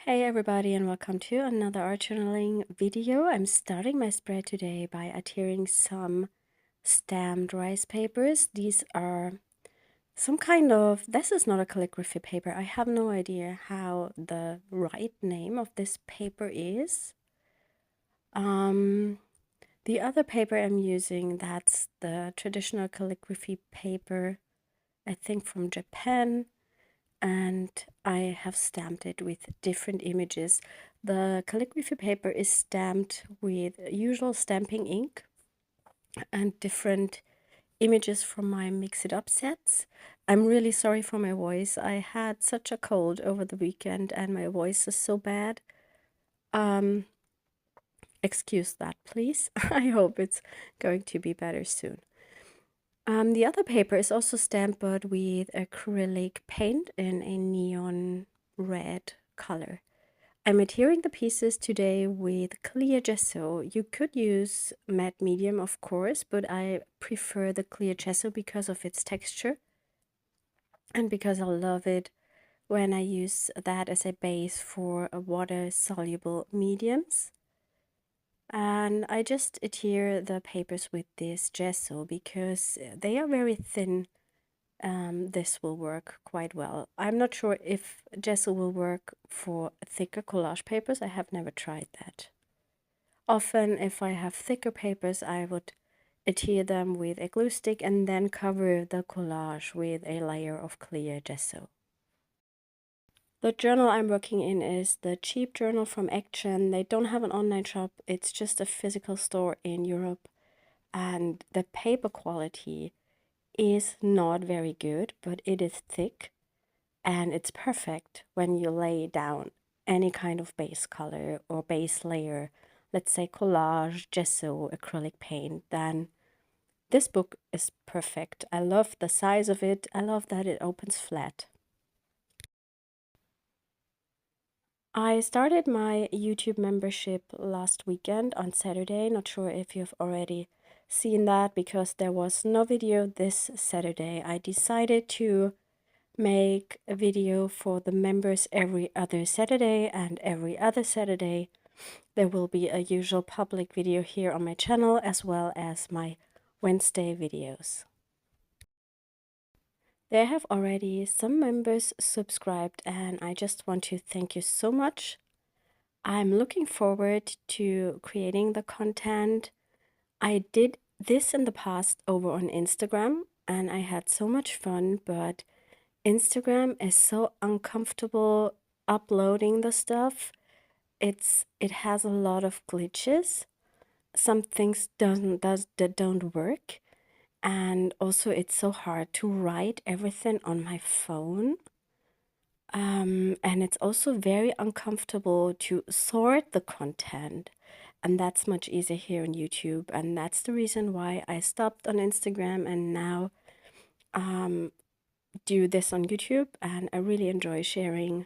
Hey everybody, and welcome to another art journaling video. I'm starting my spread today by adhering some stamped rice papers. These are some kind of, this is not a calligraphy paper. I have no idea how the right name of this paper is. The other paper I'm using, that's the traditional calligraphy paper, I think from Japan. And I have stamped it with different images. The calligraphy paper is stamped with usual stamping ink and different images from my Mix It Up sets. I'm really sorry for my voice. I had such a cold over the weekend and my voice is so bad. Excuse that, please. I hope it's going to be better soon. The other paper is also stamped but with acrylic paint in a neon red color. I'm adhering the pieces today with clear gesso. You could use matte medium, of course, but I prefer the clear gesso because of its texture and because I love it when I use that as a base for water-soluble mediums. And I just adhere the papers with this gesso because they are very thin. This will work quite well. I'm not sure if gesso will work for thicker collage papers. I have never tried that. Often, if I have thicker papers, I would adhere them with a glue stick and then cover the collage with a layer of clear gesso. The journal I'm working in is the cheap journal from Action. They don't have an online shop. It's just a physical store in Europe. And the paper quality is not very good, but it is thick and it's perfect when you lay down any kind of base color or base layer, let's say collage, gesso, acrylic paint. Then this book is perfect. I love the size of it. I love that it opens flat. I started my YouTube membership last weekend on Saturday. Not sure if you've already seen that because there was no video this Saturday. I decided to make a video for the members every other Saturday, and every other Saturday there will be a usual public video here on my channel as well as my Wednesday videos. There have already some members subscribed and I just want to thank you so much. I'm looking forward to creating the content. I did this in the past over on Instagram and I had so much fun, but Instagram is so uncomfortable uploading the stuff. It has a lot of glitches. Some things don't work. And also it's so hard to write everything on my phone. And it's also very uncomfortable to sort the content. And that's much easier here on YouTube. And that's the reason why I stopped on Instagram and now do this on YouTube. And I really enjoy sharing,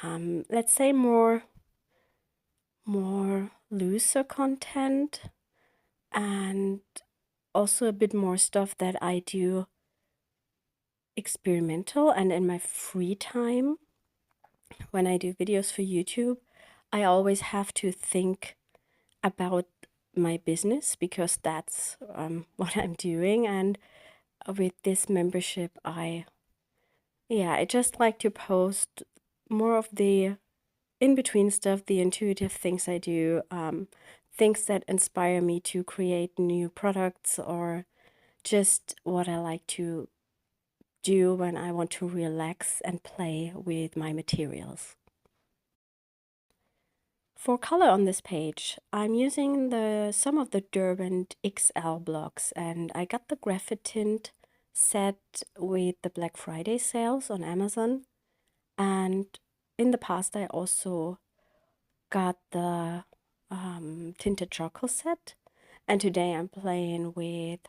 let's say more looser content and also a bit more stuff that I do experimental and in my free time. When I do videos for YouTube, I always have to think about my business because that's what I'm doing. And with this membership, I just like to post more of the in-between stuff, the intuitive things I do, things that inspire me to create new products, or just what I like to do when I want to relax and play with my materials. For color on this page, I'm using some of the Derwent XL blocks, and I got the Graphitint set with the Black Friday sales on Amazon. And in the past, I also got the tinted charcoal set, and today I'm playing with,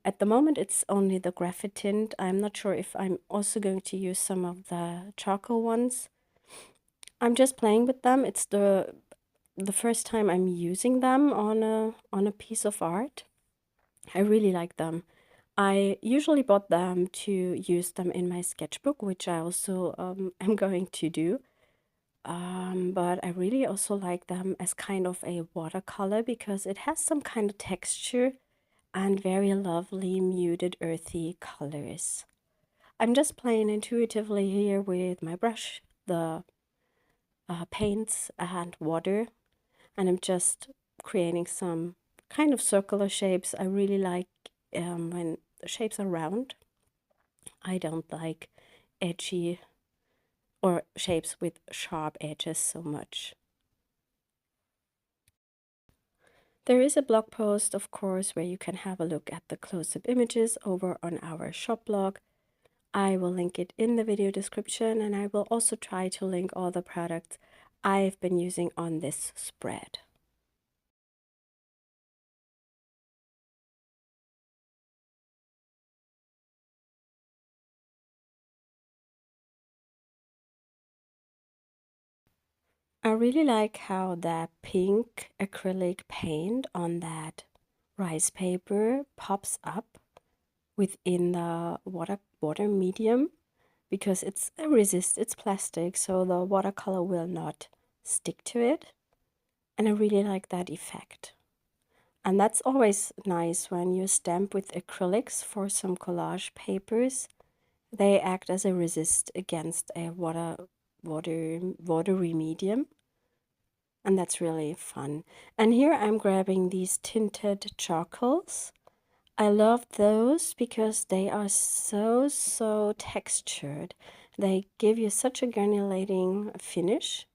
at the moment it's only the Graphitint. I'm not sure if I'm also going to use some of the charcoal ones. I'm just playing with them. It's the first time I'm using them on a piece of art. I really like them. I usually bought them to use them in my sketchbook, which I also am going to do. but I really also like them as kind of a watercolor because it has some kind of texture and very lovely muted earthy colors. I'm just playing intuitively here with my brush, the paints and water, and I'm just creating some kind of circular shapes. I really like when the shapes are round. I don't like edgy or shapes with sharp edges so much. There is a blog post, of course, where you can have a look at the close-up images over on our shop blog. I will link it in the video description, and I will also try to link all the products I've been using on this spread. I really like how that pink acrylic paint on that rice paper pops up within the water medium, because it's it's plastic, so the watercolor will not stick to it. And I really like that effect. And that's always nice when you stamp with acrylics for some collage papers. They act as a resist against a watery medium. And that's really fun. And here I'm grabbing these tinted charcoals. I love those because they are so textured. They give you such a granulating finish.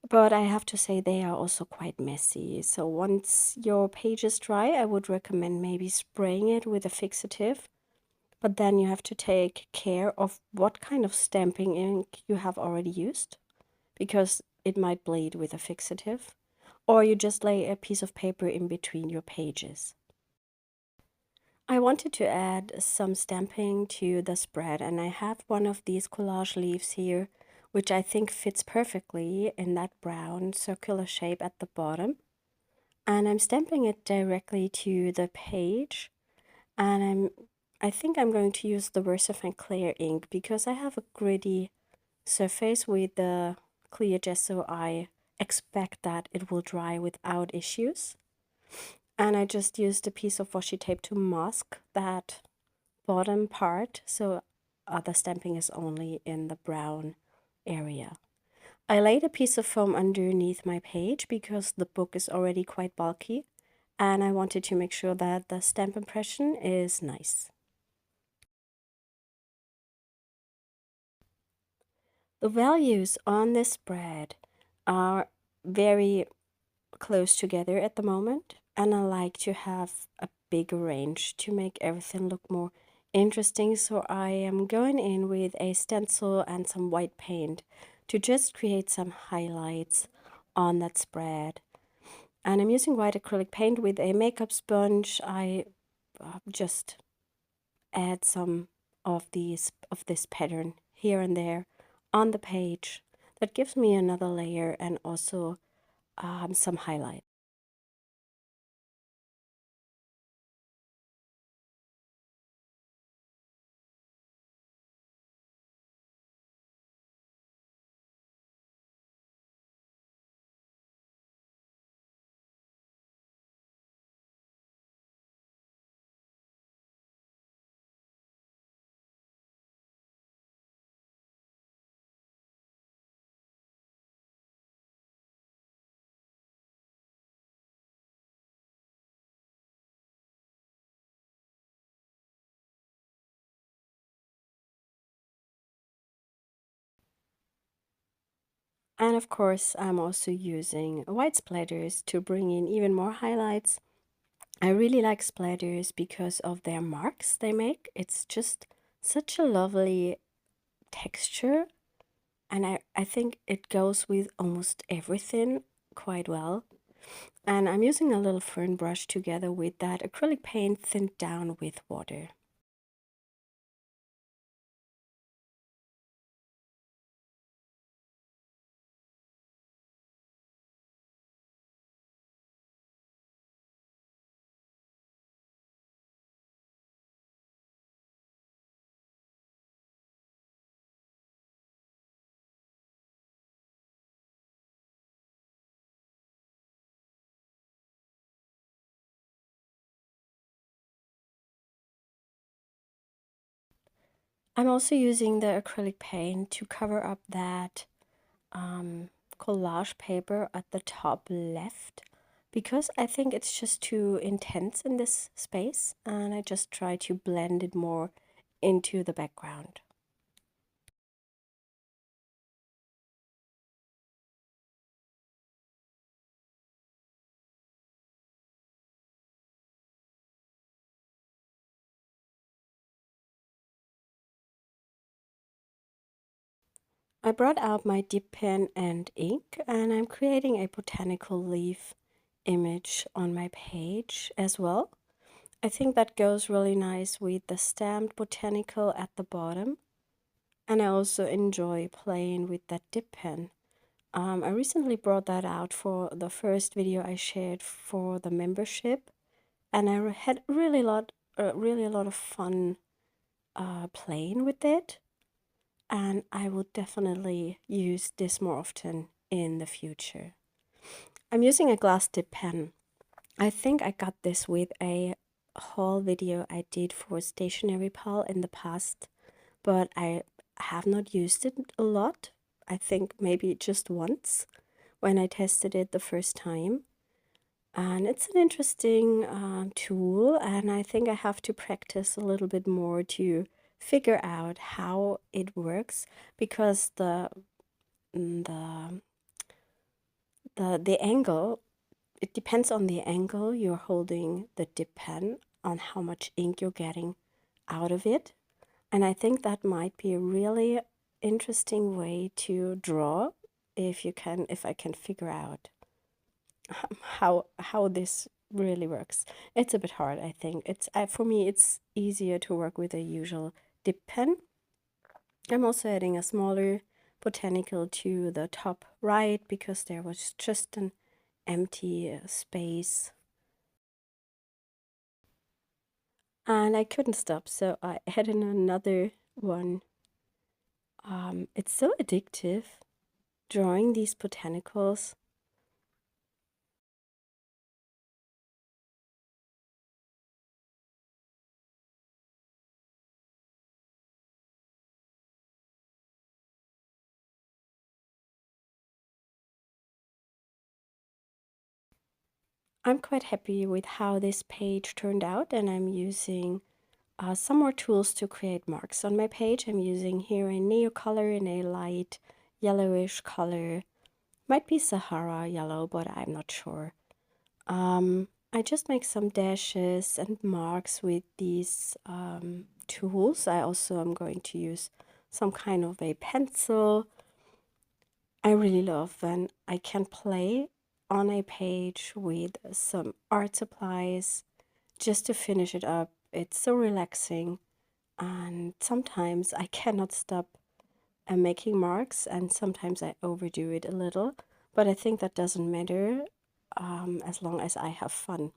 But I have to say they are also quite messy. So once your page is dry, I would recommend maybe spraying it with a fixative. But then you have to take care of what kind of stamping ink you have already used, because it might bleed with a fixative. Or you just lay a piece of paper in between your pages. I wanted to add some stamping to the spread, and I have one of these collage leaves here, which I think fits perfectly in that brown circular shape at the bottom. And I'm stamping it directly to the page, and I think I'm going to use the Versafine clear ink because I have a gritty surface with the clear gesso. I expect that it will dry without issues. And I just used a piece of washi tape to mask that bottom part, so the stamping is only in the brown area. I laid a piece of foam underneath my page because the book is already quite bulky, and I wanted to make sure that the stamp impression is nice. The values on this spread are very close together at the moment, and I like to have a bigger range to make everything look more interesting. So I am going in with a stencil and some white paint to just create some highlights on that spread. And I'm using white acrylic paint with a makeup sponge. I just add some of this pattern here and there on the page. That gives me another layer and also some highlight. And of course, I'm also using white splatters to bring in even more highlights. I really like splatters because of their marks they make. It's just such a lovely texture, and I think it goes with almost everything quite well. And I'm using a little fern brush together with that acrylic paint thinned down with water. I'm also using the acrylic paint to cover up that collage paper at the top left, because I think it's just too intense in this space, and I just try to blend it more into the background. I brought out my dip pen and ink, and I'm creating a botanical leaf image on my page as well. I think that goes really nice with the stamped botanical at the bottom. And I also enjoy playing with that dip pen. I recently brought that out for the first video I shared for the membership, and I had really a lot of fun playing with it. And I will definitely use this more often in the future. I'm using a glass dip pen. I think I got this with a haul video I did for Stationery Pal in the past, but I have not used it a lot. I think maybe just once when I tested it the first time. And it's an interesting tool, and I think I have to practice a little bit more to figure out how it works, because the the angle, it depends on the angle you're holding the dip pen on how much ink you're getting out of it. And I think that might be a really interesting way to draw, if I can figure out how this really works. It's a bit hard, I think. For me, it's easier to work with a usual dip pen. I'm also adding a smaller botanical to the top right, because there was just an empty space. And I couldn't stop, so I added another one. It's so addictive, drawing these botanicals. I'm quite happy with how this page turned out, and I'm using some more tools to create marks on my page. I'm using here a neo color in a light yellowish color. Might be Sahara yellow, but I'm not sure. I just make some dashes and marks with these tools. I also am going to use some kind of a pencil. I really love when I can play on a page with some art supplies just to finish it up. It's so relaxing, and sometimes I cannot stop making marks, and sometimes I overdo it a little, but I think that doesn't matter as long as I have fun.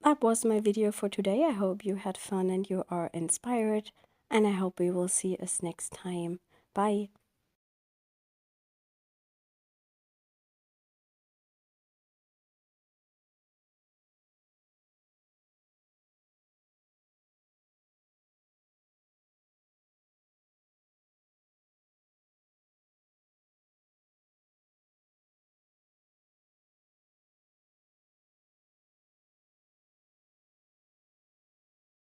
That was my video for today. I hope you had fun and you are inspired, and I hope we will see us next time. Bye.